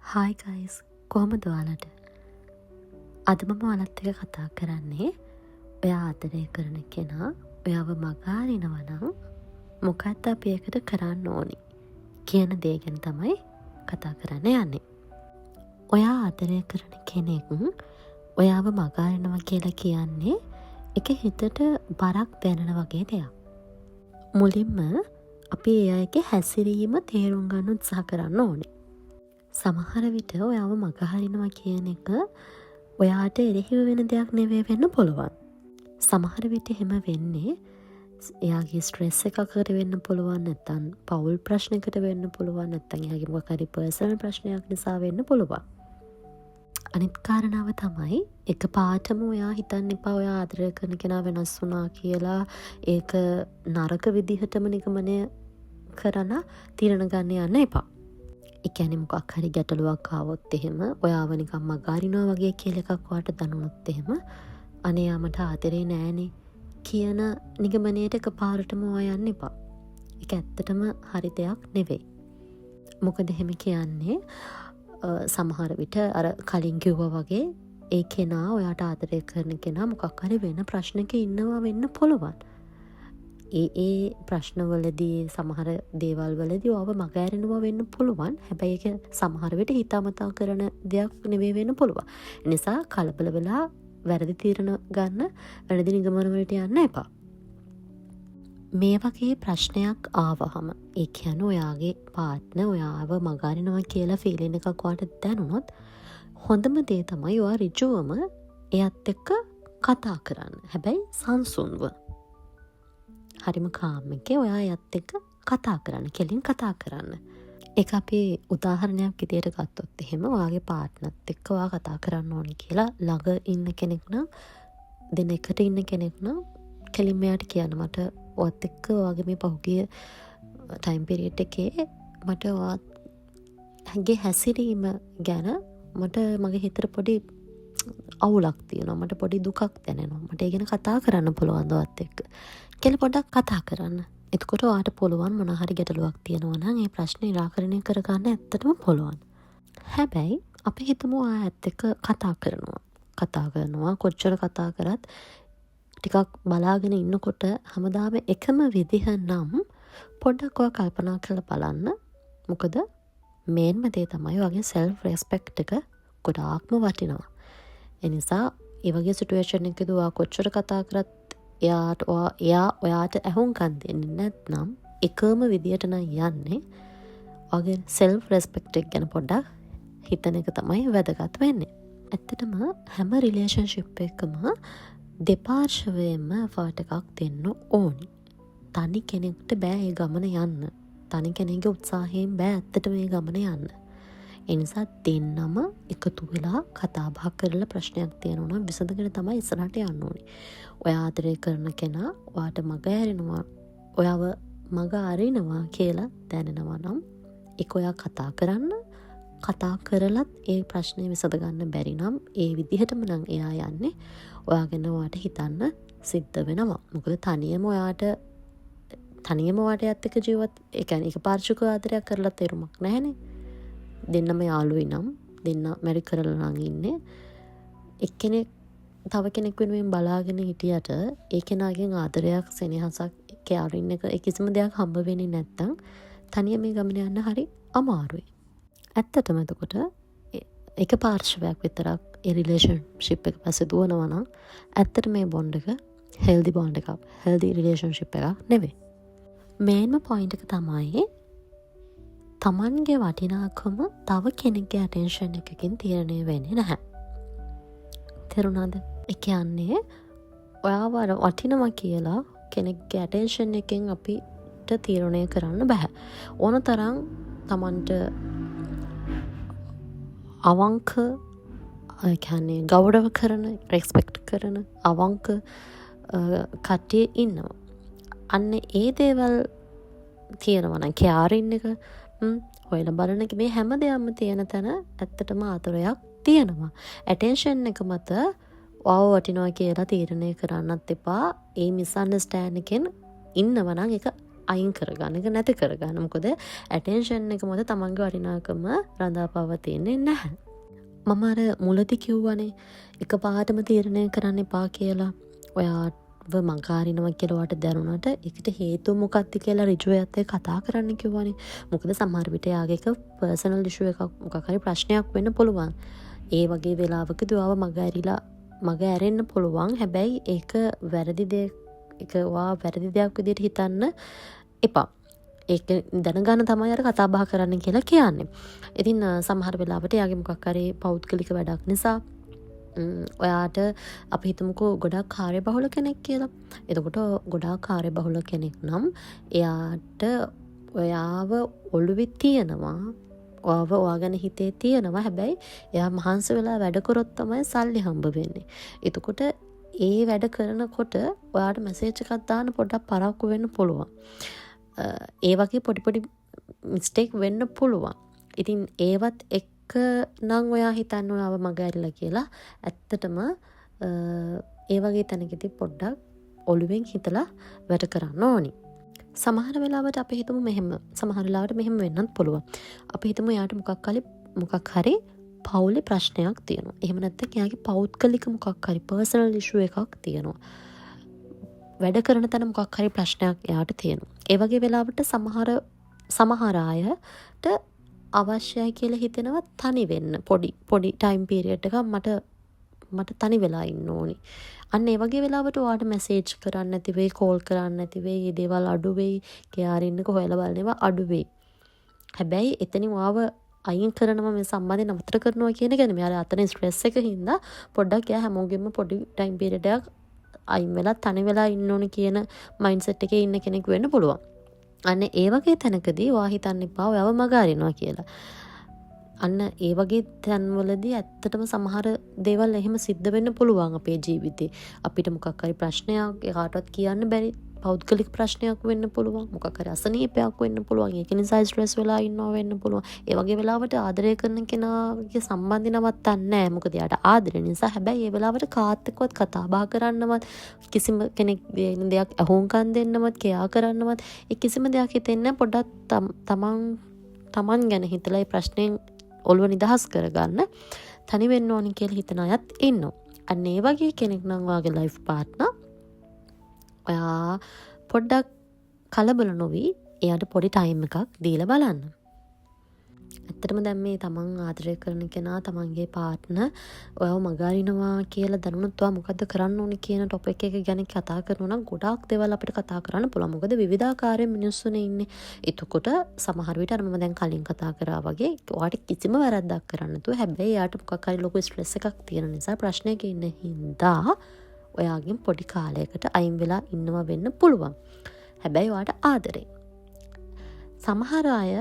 Hi guys, කොහොමද ඔයාලට? අද මම ඔයාලත් එක්ක කතා කරන්නේ ඔයා ආදරය කරන කෙනා ඔයාව මගහරිනවා නම් මොකක්ද අපි ඒකට කරන්න ඕනි කියන දේ ගැන තමයි කතා කරන්න යන්නේ. ඔයා ආදරය කරන කෙනෙක් ඔයාව මගහරිනවා කියලා කියන්නේ ඒක හිතට බරක් දැනෙන වගේ දෙයක්. මුලින්ම අපි ඒ අයගේ හැසිරීම තේරුම් ගන්න උත්සාහ කරන්න ඕනේ. සමහර විට ඔයාව මගහරිනවා කියන එක ඔයාට එරෙහිව වෙන දෙයක් නෙවෙයි වෙන්න පුළුවන්. සමහර විට එහෙම වෙන්නේ එයාගේ ස්ට්‍රෙස් එකකට වෙන්න පුළුවන්, නැත්නම් පවුල් ප්‍රශ්නයකට වෙන්න පුළුවන්, නැත්නම් එයාගේ මොකක් හරි පර්සනල් ප්‍රශ්නයක් නිසා වෙන්න පුළුවන්. අනිත් කාරණාව තමයි එකපාරටම ඔයා හිතන්න එපා ඔයා ආදරය කරන කෙනා වෙනස් වුණා කියලා ඒක නරක විදිහටම නිගමනය කරලා තීරණ ගන්න යන්න එපා. ඒ කියන්නේ මොකක් හරි ගැටලුවක් ආවොත් එහෙම ඔයාව නිකන් මගහරිනවා වගේ කියලා එකක් ඔයාට දැනුණොත් එහෙම අනේ යා මට ආදරේ නෑනේ කියන නිගමනයට එකපාරටම ඔයා යන්න එපා. ඒක ඇත්තටම හරි දෙයක් නෙවෙයි. මොකද එහෙම කියන්නේ සමහර විට අර කලින් කිව්වා වගේ ඒ කෙනා ඔයාට ආදරය කරන කෙනා මොකක් හරි වෙන ප්‍රශ්නක ඉන්නවා වෙන්න පුළුවන්. ඒ ප්‍රශ්නවලදී සමහර දේවල් වලදී ඔයාව මගහැරෙනවා වෙන්න පුළුවන්. හැබැයි ඒක සමහර විට හිතාමතා කරන දෙයක් නෙවෙයි වෙන්න පුළුවන්. ඒ නිසා කලබල වෙලා වැරදි තීරණ ගන්න, වැරදි නිගමන වලට යන්න එපා. මේ වගේ ප්‍රශ්නයක් ආවහම ඒ කියන්නේ ඔයාගේ පාර්ට්නර් ඔයාව මගහරිනවා කියලා ෆීලින් එකක් ඔයාට දැනුණොත් හොඳම දේ තමයි ඔයා ඍජුවම එයත් එක්ක කතා කරන්න. හැබැයි සංසුන්ව. හරිම කාම් එකේ ඔයා එයත් එක්ක කතා කරන්න, කෙලින් කතා කරන්න. ඒක අපි උදාහරණයක් විදියට ගත්තොත් එහෙම ඔයාගේ පාර්ට්නර්ත් එක්ක ඔයා කතා කරන්න ඕනි කියලා ළඟ ඉන්න කෙනෙක් නම්, දෙන එකට ඉන්න කෙනෙක් නම් කෙලින්ම එයාට කියන්න මට ඔයත් එක්ක ඔයාගේ මේ පහුගිය ටයිම් පීරියඩ් එකේ මට ඔයාගේ හැසිරීම ගැන මට මගේ හිතට පොඩි අවුලක් තියෙනවා, මට පොඩි දුකක් දැනෙනවා, මට ඒ ගැන කතා කරන්න පුළුවන් ඔයත් එක්ක කියලා පොඩ්ඩක් කතා කරන්න. එතකොට ඔයාට පුළුවන් මොන හරි ගැටලුවක් තියෙනවා නම් ඒ ප්‍රශ්නේ निराකරණය කරගන්න ඇත්තටම පුළුවන්. හැබැයි අපි හිතමු ඔයාත් එක්ක කතා කරනවා කොච්චර කතා කරත් ටිකක් බලාගෙන ඉන්නකොට හැමදාම එකම විදිහ නම් පොඩ්ඩක් ඔයා කල්පනා කරලා බලන්න. මොකද මේන්ම දේ තමයි ඔයාගේ සෙල්ෆ් රෙස්පෙක්ට් එක ගොඩාක්ම වටිනවා. ඒ නිසා ඒ වගේ සිටුේෂන් එකකදී ඔයා කොච්චර කතා කරත් එයා ඔයාට ඇහුම්කන් දෙන්නේ නැත්නම් එකම විදියට නම් යන්නේ ඔයාගේ සෙල්ෆ් රෙස්පෙක්ට් එක ගැන පොඩ්ඩක් හිතන එක තමයි වැදගත් වෙන්නේ. ඇත්තටම හැම රිලේෂන්ෂිප් එකකම දෙපාර්ශවයෙන්ම එෆර්ට් එකක් දෙන්න ඕනි. තනි කෙනෙක්ට බෑ ඒ ගමන යන්න. තනි කෙනෙක්ගේ උත්සාහයෙන් බෑ ඇත්තටම මේ ගමන යන්න. ඒ නිසා දෙන්නම එකතු වෙලා කතා බහ කරලා ප්‍රශ්නයක් තියෙනවා නම් විසඳගෙන තමයි ඉස්සරහට යන්න ඕනේ. ඔයා ආදරය කරන කෙනා ඔයාට මගහැරෙනවා, ඔයාව මග අරිනවා කියලා දැනෙනවා නම් ඒක ඔයා කතා කරන්න. කතා කරලත් ඒ ප්‍රශ්නේ විසඳ ගන්න බැරි නම් ඒ විදිහටම නම් එයා යන්නේ. ඔයා ගැන ඔයාට හිතන්න සිද්ධ වෙනවා. මොකද තනියම ඔයාට එයත් එක්ක ජීවත්, ඒ කියන්නේ එක පාර්ශ්වික ආදරයක් කරලා තේරුමක් නැහැනේ. දෙන්නම යාළුවයි නම් දෙන්න මැරි කරලා නම් ඉන්නේ. එක්කෙනෙක් තව කෙනෙක් වෙනුවෙන් බලාගෙන හිටියට ඒ කෙනාගෙන් ආදරයක්, සෙනෙහසක්, කැරින් එක කිසිම දෙයක් හම්බ වෙන්නේ නැත්තම් තනියම මේ ගමන යන්න හරි අමාරුයි. ඇත්තටම එතකොට එක පාර්ශවයක් විතරක් ඒ රිලේෂන්ෂිප් එක පස්සේ දුවනවා නම් ඇත්තට මේ බොන්ඩ් එක හෙල්දි බොන්ඩ් එකක්, හෙල්දි රිලේෂන්ෂිප් එකක් නෙවෙයි. මේන්ම පොයින්ට් එක තමයි තමන්ගේ වටිනාකම තව කෙනෙක්ගේ ඇටෙන්ෂන් එකකින් තීරණය වෙන්නේ නැහැ. තේරුණාද? ඒ කියන්නේ ඔයාව වටිනවා කියලා කෙනෙක්ගේ ඇටෙන්ෂන් එකෙන් අපිට තීරණය කරන්න බෑ. ඕන තරම් තමන්ට අවංක, ඒ කියන්නේ ගෞරව කරන, රෙස්පෙක්ට් කරන අවංක කට්ටිය ඉන්නවා. අන්න ඒ දේවල් තියෙනවා නම් කැරින් එක හොයලා බලන මේ හැම දෙයක්ම තියෙන තැන ඇත්තටම ආදරයක් තියෙනවා. ඇටෙන්ෂන් එක මත ඔයාව වටිනවා කියලා තීරණය කරන්නත් එපා. ඒ මිස්අන්ඩර්ස්ටෑන්ඩ් එකෙන් ඉන්නවා නම් ඒක අයින් කරගන්න එක නැති කරගන්න. මොකද ඇටෙන්ෂන් එක මොකද තමන්ගේ වටිනාකම රඳා පවතින්නේ නැහැ. මම අර මුලදී කිව්වනේ එකපාරටම තීරණය කරන්න එපා කියලා. ඔයාව මගහරිනවා කියලා ඔයාට දැනුණාට ඒකට හේතුව මොකක්ද කියලා ඍජුව එයාත් එක්ක කතා කරන්න කිව්වනේ. මොකද සමහර විට එයාගේ එක පර්සනල් ඉෂුව එකක් මොකක් හරි ප්‍රශ්නයක් වෙන්න පුළුවන්. ඒ වගේ වෙලාවකදී ඔයාව මග ඇරෙන්න පුළුවන්. හැබැයි ඒක වැරදි දෙයක් විදිහට හිතන්න එපා. ඒක දැනගන්න තමයි අර කතා බහ කරන්න කියලා කියන්නේ. ඉතින් සමහර වෙලාවට යාගේ මොකක් හරි පෞද්ගලික වැඩක් නිසා ඔයාට අපි හිතමුකෝ ගොඩක් කාර්යබහුල කෙනෙක් කියලා. එතකොට ගොඩාක් කාර්යබහුල කෙනෙක් නම් එයාට ඔයාව ඔළුවේ තියෙනවා. ඔයා ගැන හිතේ තියෙනවා. හැබැයි එයා මහන්සි වෙලා වැඩ කරොත් තමයි සල්ලි හම්බ වෙන්නේ. එතකොට ඒ වැඩ කරනකොට ඔයාට මැසේජ් එකක් දාන්න පොඩ්ඩක් පරක්කු වෙන්න පුළුවන්. ඒ වගේ පොඩි මිස්ටේක් වෙන්න පුළුවන්. ඉතින් ඒවත් එක්ක නම් ඔයා හිතන්න ඔයාව මග ඇරිලා කියලා ඇත්තටම ඒ වගේ තැනකදී පොඩ්ඩක් ඔළුවෙන් හිතලා වැඩ කරන්න ඕනි. සමහර වෙලාවට අපි හිතමු මෙහෙම. සමහර වෙලාවට මෙහෙම වෙන්නත් පුළුවන්. අපි හිතමු එයාට මොකක් හරි පවුලේ ප්‍රශ්නයක් තියෙනවා. එහෙම නැත්නම් එයාගේ පෞද්ගලික මොකක් හරි පර්සනල් ඉෂුව එකක් තියෙනවා. වැඩ කරන තැන මොකක් හරි ප්‍රශ්නයක් එයාට තියෙනවා. ඒ වගේ වෙලාවට සමහර අයට අවශ්‍යයි කියලා හිතෙනවා තනි වෙන්න. පොඩි ටයිම් පීරියඩ් එකක් මට තනි වෙලා ඉන්න ඕනි. අන්න ඒ වගේ වෙලාවට ඔයාට මැසේජ් කරන්න නැති වෙයි, කෝල් කරන්න නැති වෙයි, මේ දේවල් අඩු වෙයි, කියාරින්නක හොයලා බලන ඒවා අඩු වෙයි. හැබැයි එතනින් ඔයාව අයින් කරනවා මේ සම්බන්ධය නතර කරනවා කියන එක නෙමෙයි. අර අතන ස්ට්‍රෙස් එක හින්දා පොඩ්ඩක් එයා හැමෝගෙම පොඩි ටයිම් පීරියඩ් එකක් අයින් වෙලා තනි වෙලා ඉන්න ඕන කියන මයින්ඩ්සෙට් එකේ ඉන්න කෙනෙක් වෙන්න පුළුවන්. අන්න ඒ වගේ තැනකදී ඔයා හිතන්න එපා ඔයාව මග අරිනවා කියලා. අන්න ඒ වගේ තැන්වලදී ඇත්තටම සමහර දේවල් එහෙම සිද්ධ වෙන්න පුළුවන් අපේ ජීවිතේ. අපිට මොකක් හරි ප්‍රශ්නයක් කාටවත් කියන්න බැරි පෞද්ගලික ප්‍රශ්නයක් වෙන්න පුළුවන්. මොකක් හරි අසනීපයක් වෙන්න පුළුවන්. ඒක නිසා ස්ට්‍රෙස් වෙලා ඉන්නවා වෙන්න පුළුවන්. ඒ වගේ වෙලාවට ආදරය කරන කෙනාගේ සම්බන්ධය නවත්තන්නේ නැහැ. මොකද එයාට ආදරය නිසා. හැබැයි ඒ වෙලාවට කාත් එක්කවත් කතා බහ කරන්නවත් කිසිම කෙනෙක් දෙයක් අහුම්කම් දෙන්නවත් කියා කරන්නවත් ඒ කිසිම දෙයක් හිතෙන්නේ පොඩ්ඩක් තමන් ගැන හිතලා ඒ ප්‍රශ්නෙන් ඔළුව නිදහස් කරගන්න තනි වෙන්න ඕනි කියලා හිතන අයත් ඉන්නවා. අන්න ඒ වගේ කෙනෙක් නම් ඔයාගේ ලයිෆ් පාර්ට්නර් ඔයා පොඩ්ඩක් කලබල නොවි එයාට පොඩි ටයිම් එකක් දීලා බලන්න. ඇත්තටම දැන් මේ තමන් ආදරය කරන කෙනා තමන්ගේ පාර්ට්නර් ඔයාව මග අරිනවා කියලා දැනුණොත් ඔයා මොකද්ද කරන්න ඕනේ කියන ටොපික් එක ගැන කතා කරනවා නම් ගොඩාක් දේවල් අපිට කතා කරන්න පුළුවන්. මොකද විවිධාකාර මිනිස්සුනේ ඉන්නේ. එතකොට සමහර විට අර මම දැන් කලින් කතා කරා වගේ ඔයාට කිසිම වැරද්දක් කරන්න නැතුව හැබැයි එයාට මොකක් හරි ලොකු ස්ට්‍රෙස් එකක් තියෙන නිසා ප්‍රශ්නයක ඉන්න හින්දා ඔයාගෙන් පොඩි කාලයකට අයින් වෙලා ඉන්නවා වෙන්න පුළුවන්. හැබැයි ඔයාට ආදරේ. සමහර අය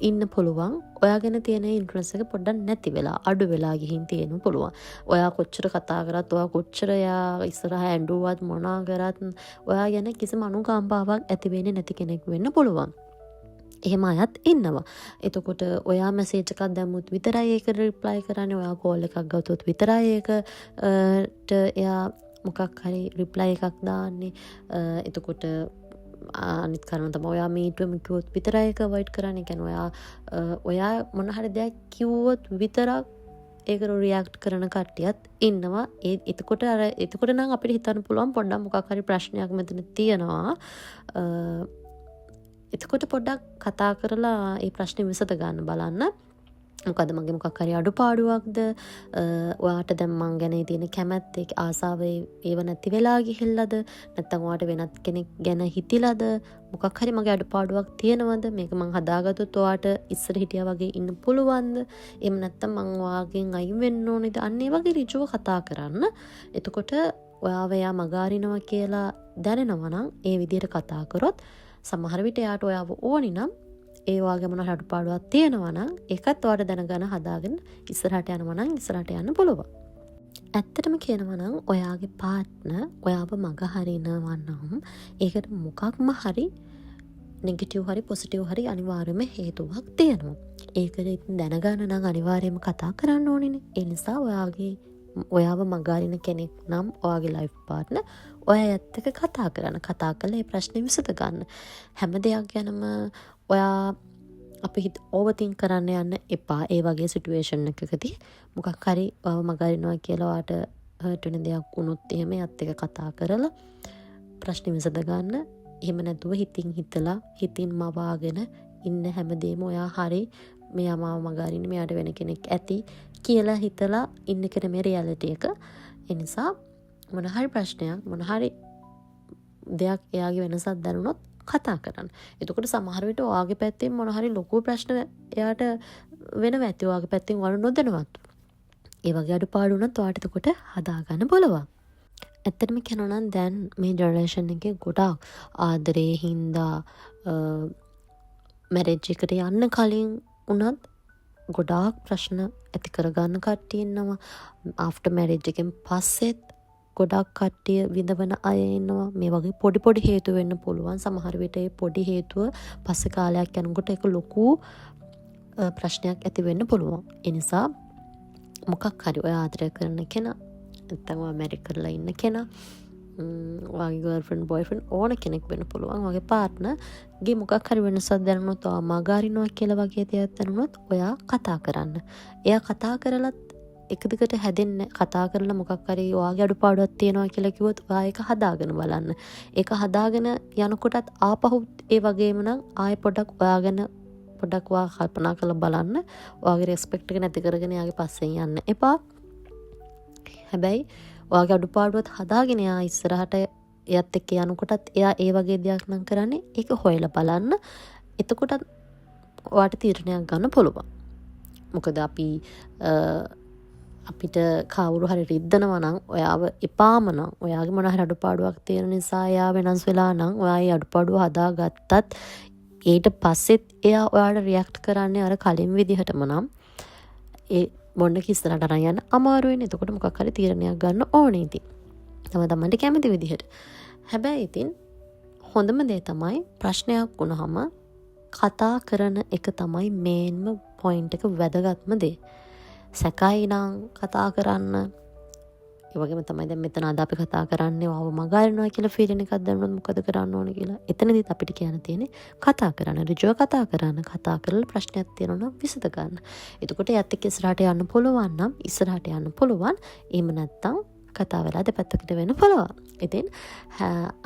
ඉන්න පුළුවන් ඔයා ගැන තියෙන ඉන්ට්‍රස්ට් එක පොඩ්ඩක් නැති වෙලා අඩු වෙලා ගිහින් තියෙන්න පුළුවන්. ඔයා කොච්චර කතා කරත් ඔයා කොච්චර යා ඉස්සරහා ඇඬුවත් මොනා කරත් ඔයා ගැන කිසිම අනුකම්පාවක් ඇති වෙන්නේ නැති කෙනෙක් වෙන්න පුළුවන්. එහෙම අයත් ඉන්නවා. එතකොට ඔයා මැසේජ් එකක් දැම්මුත් විතරයි ඒකට රිප්ලයි කරන්නේ. ඔයා කෝල් එකක් ගත්තොත් විතරයි ඒකට එයා මොකක් හරි රිප්ලයි එකක් දාන්නේ. එතකොට අනිත් කාරණා තමයි ඔයා මීටුවම කිව්වොත් විතරයි ඒක අවොයිඩ් කරන්නේ. කියන්නේ ඔයා මොන හරි දෙයක් කිව්වොත් විතරක් ඒකට රියැක්ට් කරන කට්ටියත් ඉන්නවා. එතකොට නම් අපිට හිතන්න පුළුවන් පොඩ්ඩක් මොකක් හරි ප්‍රශ්නයක් මෙතන තියෙනවා. එතකොට පොඩ්ඩක් කතා කරලා ඒ ප්‍රශ්නේ විසඳ ගන්න බලන්න. මොකද මගේ මොකක් හරි අඩුපාඩුවක්ද ඔයාට දැන් මං ගැන තියෙන කැමැත්ත ආසාව ඒව නැති වෙලා ගිහිල්ලාද නැත්නම් ඔයාට වෙනත් කෙනෙක් ගැන හිතිලාද මොකක් හරි මගේ අඩුපාඩුවක් තියෙනවද මේක මං හදාගත්තොත් ඔයාට ඉස්සර හිටියා වගේ ඉන්න පුළුවන්ද එහෙම නැත්නම් මං ඔයාගෙන් අයින් වෙන්න ඕනේද අන්න ඒ වගේ ඍජුව කතා කරන්න. එතකොට ඔයාව එයා මගහරිනවා කියලා දැනෙනවා නම් ඒ විදිහට කතා කරොත් සමහර විට එයාට ඔයාව ඕනි නම් ඒ වගේ මොන අඩුපාඩුවක් තියෙනවා නම් ඒකත් ඔයාලට දැනගන්න හදාගෙන ඉස්සරහට යනවා නම් ඉස්සරහට යන්න පුළුවන්. ඇත්තටම කියනවා නම් ඔයාගේ පාර්ට්නර් ඔයාව මග හරිනවා නම් ඒකට මොකක්ම හරි නෙගටිව් හරි පොසිටිව් හරි අනිවාර්යයෙන්ම හේතුවක් තියෙනවා. ඒක දැනගන්න නම් අනිවාර්යයෙන්ම කතා කරන්න ඕනේ. ඒ නිසා ඔයාගේ ඔයාව මගාරින කෙනෙක් නම් ඔයාගේ ලයිෆ් පාර්ට්නර් ඔයා ඇත්ත එක කතා කරන්න. කතා කරලා ඒ ප්‍රශ්නේ විසඳ ගන්න. හැම දෙයක් ගැනම ඔයා අපි ඕවර්තින්ක් කරන්න යන්න එපා. ඒ වගේ සිටුේෂන් එකකදී මොකක් හරි ඔයාව මගාරිනවා කියලා ඔයාට හර්ට් වෙන දෙයක් වුණොත් එහෙම එයත් එක කතා කරලා ප්‍රශ්නේ විසඳ ගන්න. එහෙම නැතුව හිතින් හිතලා හිතින් මවාගෙන ඉන්න හැමදේම ඔයා හරි මෙයා මාව මගාරින්න මෙයාට වෙන කෙනෙක් ඇති කියලා හිතලා ඉන්න එක නෙමෙයි රියැලිටි එක. ඒ නිසා මොන හරි ප්‍රශ්නයක් මොන හරි දෙයක් එයාගේ වෙනසක් දැනුනොත් කතා කරන්න. එතකොට සමහර විට ඔයාගේ පැත්තෙන් මොන හරි ලොකු ප්‍රශ්න එයාට වෙනවා ඇති. ඔයාගේ පැත්තෙන් ඔයාලා නොදැනවත්. ඒ වගේ අඩුපාඩු වුණත් ඔයාට එතකොට හදාගන්න බලවා. ඇත්තටම කියනවා නම් දැන් මේ ජෙනරේෂන් එකේ ගොඩාක් ආදරේ හින්දා මැරේජ් එකට යන්න කලින් උනත් ගොඩාක් ප්‍රශ්න ඇති කරගන්න කට්ටිය ඉන්නවා. ආෆ්ටර් මැරේජ් එකෙන් පස්සෙත් ගොඩක් කට්ටිය විඳවන අය ඉන්නවා. මේ වගේ පොඩි හේතු වෙන්න පුළුවන්. සමහර විට ඒ පොඩි හේතුව පස්සේ කාලයක් යනකොට ඒක ලොකු ප්‍රශ්නයක් ඇති වෙන්න පුළුවන්. ඒ නිසා මොකක් හරි ඔය ආදරය කරන කෙනා නැත්නම් ඔයා මැරි කරලා ඉන්න කෙනා ඔයාගේ ගර්ල්ෆ්‍රෙන්ඩ් බොයිෆ්‍රෙන්ඩ් ඕන කෙනෙක් වෙන්න පුළුවන්. ඔයාගේ පාර්ට්නර්ගේ මොකක් හරි වෙනසක් දැනුනොත් ඔයා මගාරිනවා කියලා වගේ දෙයක් දැනුනොත් ඔයා කතා කරන්න. එයා කතා කරලත් එක දිගට හැදෙන්නේ කතා කරලා මොකක් හරි ඔයාගේ අඩුපාඩුවක් තියෙනවා කියලා කිව්වොත් ඔයා ඒක හදාගෙන බලන්න. ඒක හදාගෙන යනකොටත් ආපහු ඒ වගේම නම් ආයෙ පොඩක් ඔයාගෙන පොඩක් ඔයා කල්පනා කරලා බලන්න. ඔයාගේ රෙස්පෙක්ට් එක නැති කරගෙන යාගේ පස්සෙන් යන්න එපා. හැබැයි ඔයාගේ අඩුපාඩුවත් හදාගෙන යා ඉස්සරහට එයත් එක්ක යනකොටත් එයා ඒ වගේ දෙයක් නම් කරන්නේ ඒක හොයලා බලන්න. එතකොටත් ඔයාට තීරණයක් ගන්න පුළුවන්. මොකද අපිට කවුරු හරි රිද්දනවා නම් ඔයාව එපාම නම් ඔයාගේ මොන හරි අඩුපාඩුවක් තියෙන නිසා එයා වෙනස් වෙලා නම් ඔයා ඒ අඩුපාඩුව හදාගත්තත් ඊට පස්සෙත් එයා ඔයාට රියැක්ට් කරන්නේ අර කලින් විදිහටම නම් ඒ බොන්න කිස්සරට අරන් යන්න අමාරුයි. එතකොට මොකක් හරි තීරණයක් ගන්න ඕනේ ඉතින්. තමන්ට කැමති විදිහට. හැබැයි ඉතින් හොඳම දේ තමයි ප්‍රශ්නයක් වුණාම කතා කරන එක තමයි මේන්ම පොයින්ට් එක වැදගත්ම දේ. සැකයි නම් කතා කරන්න. ඒ වගේම තමයි දැන් මෙතන අද අපි කතා කරන්නේ වව මගාරිනවා කියලා ෆීලින් එකක් දැනුනොත් මොකද කරන්න ඕන කියලා. එතනදිත් අපිට කියන්න තියෙන්නේ කතා කරන්න. ඍජුව කතා කරන්න. කතා කරලා ප්‍රශ්නයක් තියෙනවා නම් විසඳ ගන්න. එතකොට යත් එක්ක ඉස්සරහට යන්න පුළුවන් නම් ඉස්සරහට යන්න පුළුවන්. එහෙම නැත්නම් කතා වෙලා දෙපැත්තකට වෙන්න පුළුවන්. ඉතින්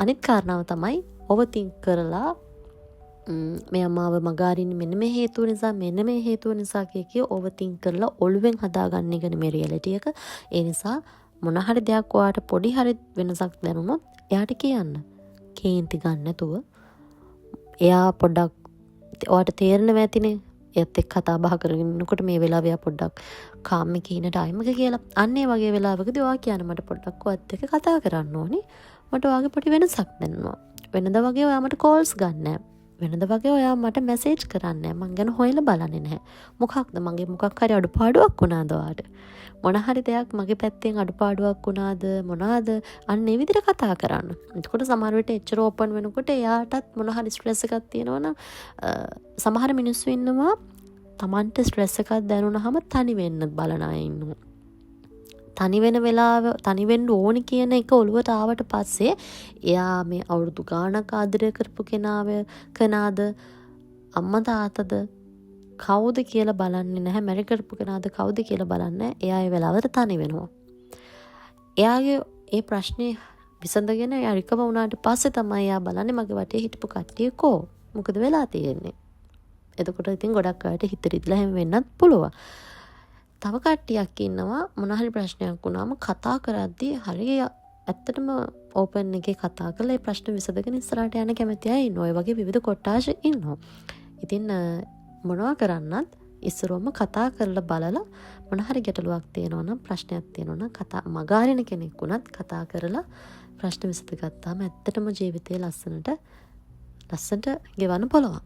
අනිත් කාරණාව තමයි ඕවර්තින්ක් කරලා මෙයා මාව මගාරින්න මෙන්න මේ හේතුව නිසා මෙන්න මේ හේතුව නිසා කිය ඕවර්තින්ක් කරලා ඔළුවෙන් හදාගන්න එක නෙමෙයි රියැලිටි එක. ඒ නිසා මොන හරි දෙයක් ඔයාට පොඩි හරි වෙනසක් දැනුනොත් එයාට කියන්න. කේන්ති ගන්න නැතුව. එයා පොඩ්ඩක් ඔයාට තේරෙනවා ඇතිනේ. එයත් එක්ක කතා බහ කරගෙන ඉන්නකොට මේ වෙලාවේ එයා පොඩ්ඩක් කාම් එකේ ඉන්න ටයිම් එක කියලා. අන්න ඒ වගේ වෙලාවකදී ඔයා කියන මට පොඩ්ඩක් ඔයත් එක්ක කතා කරන්න ඕනේ. මට ඔයාගේ පොඩි වෙනසක් දැනෙනවා. වෙනදා වගේ ඔයා මට කෝල්ස් ගන්න නැහැ. වෙනද වගේ ඔයා මට මැසේජ් කරන්නේ මං ගැන හොයලා බලන්නේ නැහැ. මොකක්ද මගේ මොකක් හරි අඩුපාඩුවක් වුණාද ඔයාට? මොන හරි දෙයක් මගේ පැත්තෙන් අඩුපාඩුවක් වුණාද මොනවාද? අන්න ඒ විදිහට කතා කරන්න. එතකොට සමහර විට එච්චර ඕපන් වෙනකොට එයාටත් මොන හරි ස්ට්‍රෙස් එකක් තියෙනවනම් සමහර මිනිස්සු ඉන්නවා Tamanට ස්ට්‍රෙස් එකක් දැනුණාම තනි වෙන්න බලන අය ඉන්නවා. තනි වෙන වෙලාව තනි වෙන්න ඕනි කියන එක ඔළුවට ආවට පස්සේ එයා මේ අවුරුදු ගාණක් ආදරය කරපු කෙනාද අම්මා තාත්තද කවුද කියලා බලන්නේ නැහැ. මැරි කරපු කෙනාද කවුද කියලා බලන්නේ. එයා ඒ වෙලාවට තනි වෙනවා. එයාගේ ඒ ප්‍රශ්නේ විසඳගෙන එයා රිකවර් වුණාට පස්සේ තමයි එයා බලන්නේ මගේ වටේ හිටපු කට්ටිය කෝ මොකද වෙලා තියෙන්නේ. එතකොට ඉතින් ගොඩක් අයට හිත රිදලා හැම වෙන්නත් පුළුවන්. තව කට්ටියක් ඉන්නවා මොන හරි ප්‍රශ්නයක් වුණාම කතා කරද්දී හරිය ඇත්තටම ඕපන් එකේ කතා කරලා ඒ ප්‍රශ්න විසඳගෙන ඉස්සරහට යන්න කැමති අය ඉන්නවා. ඒ වගේ විවිධ කොට්ටාෂ ඉන්නවා. ඉතින් මොනවා කරන්නත් ඉස්සරවම කතා කරලා බලලා මොන හරි ගැටලුවක් තියෙනවා නම් ප්‍රශ්නයක් තියෙනවා නම් කතා මගාරින කෙනෙක් වුණත් කතා කරලා ප්‍රශ්න විසඳගත්තාම ඇත්තටම ජීවිතේ ලස්සනට ගෙවන්න පුළුවන්.